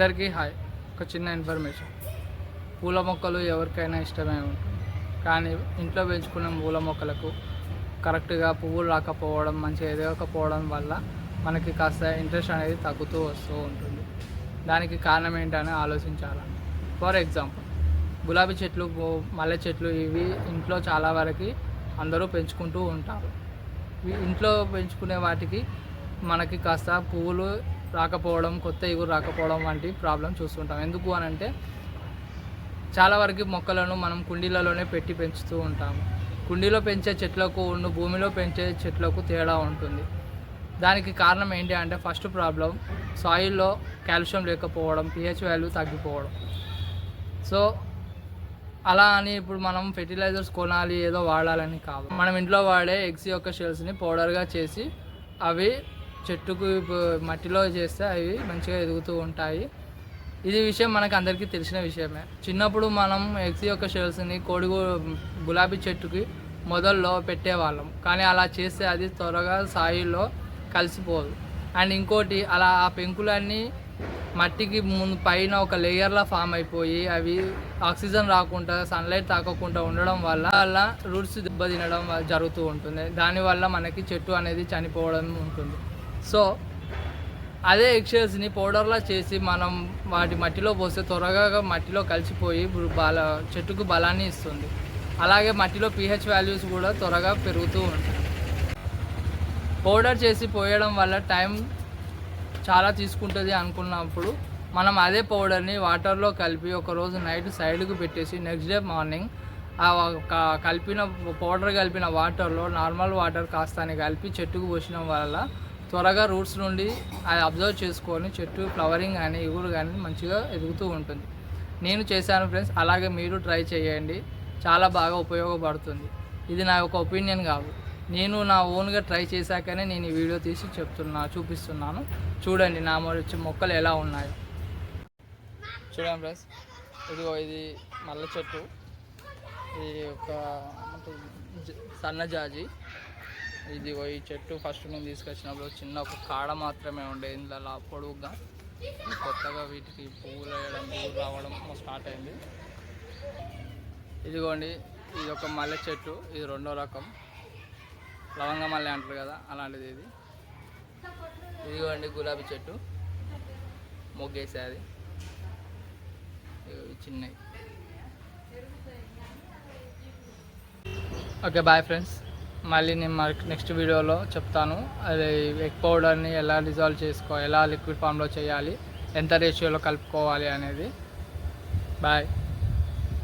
అందరికీ హాయ్. ఒక చిన్న ఇన్ఫర్మేషన్. పూల మొక్కలు ఎవరికైనా ఇష్టమే ఉంటుంది, కానీ ఇంట్లో పెంచుకున్న పూల మొక్కలకు కరెక్ట్గా పువ్వులు రాకపోవడం, మంచిగా ఎదగకపోవడం వల్ల మనకి కాస్త ఇంట్రెస్ట్ అనేది తగ్గుతూ వస్తూ ఉంటుంది. దానికి కారణం ఏంటని ఆలోచించాలి. ఫర్ ఎగ్జాంపుల్, గులాబీ చెట్లు, మల్లె చెట్లు, ఇవి ఇంట్లో చాలా వరకు అందరూ పెంచుకుంటూ ఉంటారు. ఇంట్లో పెంచుకునే వాటికి మనకి కాస్త పువ్వులు రాకపోవడం, కొత్త ఇగురు రాకపోవడం వంటి ప్రాబ్లం చూస్తుంటాం. ఎందుకు అని అంటే, చాలా వరకు మొక్కలను మనం కుండీలలోనే పెట్టి పెంచుతూ ఉంటాము. కుండీలో పెంచే చెట్లకు భూమిలో పెంచే చెట్లకు తేడా ఉంటుంది. దానికి కారణం ఏంటి అంటే, ఫస్ట్ ప్రాబ్లం సాయిల్లో కాల్షియం లేకపోవడం, pH వాల్యూ తగ్గిపోవడం. సో అలా అని ఇప్పుడు మనం ఫెర్టిలైజర్స్ కొనాలి, ఏదో వాడాలని కాదు. మనం ఇంట్లో వాడే ఎగ్స్ యొక్క షెల్స్ని పౌడర్గా చేసి అవి చెట్టుకు మట్టిలో చేస్తే అవి మంచిగా ఎదుగుతూ ఉంటాయి. ఇది విషయం మనకు అందరికీ తెలిసిన విషయమే. చిన్నప్పుడు మనం ఎగ్స్ యొక్క షెల్స్ని గులాబీ చెట్టుకి మొదల్లో పెట్టేవాళ్ళం, కానీ అలా చేస్తే అది త్వరగా సాయిల్లో కలిసిపోదు. అండ్ ఇంకోటి, అలా ఆ పెంకులన్నీ మట్టికి పైన ఒక లేయర్లా ఫామ్ అయిపోయి అవి ఆక్సిజన్ రాకుండా, సన్లైట్ తాకకుండా ఉండడం వల్ల రూట్స్ దెబ్బతినడం జరుగుతూ ఉంటుంది. దానివల్ల మనకి చెట్టు అనేది చనిపోవడం ఉంటుంది. సో అదే ఎగ్షెల్స్ని పౌడర్లా చేసి మనం వాటి మట్టిలో పోస్తే త్వరగా మట్టిలో కలిసిపోయి చెట్టుకు బలాన్ని ఇస్తుంది. అలాగే మట్టిలో pH వాల్యూస్ కూడా త్వరగా పెరుగుతూ ఉంటాయి. పౌడర్ చేసి పోయడం వల్ల టైం చాలా తీసుకుంటుంది అనుకున్నప్పుడు మనం అదే పౌడర్ని వాటర్లో కలిపి ఒకరోజు నైట్ సైడ్కి పెట్టేసి నెక్స్ట్ డే మార్నింగ్ ఆ పౌడర్ కలిపిన వాటర్లో నార్మల్ వాటర్ కాస్తాని కలిపి చెట్టుకు పోసడం వల్ల త్వరగా రూట్స్ నుండి అది అబ్జర్వ్ చేసుకొని చెట్టు ఫ్లవరింగ్ కానీ ఇగురు కానీ మంచిగా ఎదుగుతూ ఉంటుంది. నేను చేశాను ఫ్రెండ్స్, అలాగే మీరు ట్రై చేయండి. చాలా బాగా ఉపయోగపడుతుంది. ఇది నా ఒక ఒపీనియన్ కాదు, నేను నా ఓన్గా ట్రై చేశాకనే నేను ఈ వీడియో తీసి చూపిస్తున్నాను. చూడండి నా మొక్కలు ఎలా ఉన్నాయో. చూడండి ఫ్రెండ్స్, ఇది మల్లె చెట్టు, ఇది ఒక సన్నజాజి. ఇది ఈ చెట్టు ఫస్ట్ మేము తీసుకొచ్చినప్పుడు చిన్న ఒక కాడ మాత్రమే ఉండే, ఇందులో పొడుగుగా. కొత్తగా వీటికి పువ్వులు రావడం స్టార్ట్ అయింది. ఇదిగోండి, ఇది ఒక మల్లె చెట్టు, ఇది రెండో రకం, లవంగ మల్లె అంటారు కదా, అలాంటిది ఇది. ఇదిగోండి గులాబీ చెట్టు, మొగ్గేసేది చిన్నవి. Okay, bye friends. మళ్ళీ నేను నెక్స్ట్ వీడియోలో చెప్తాను అది ఎగ్ పౌడర్ని ఎలా డిజాల్వ్ ఎలా లిక్విడ్ ఫామ్లో చేయాలి, ఎంత రేషియోలో కలుపుకోవాలి అనేది. బాయ్.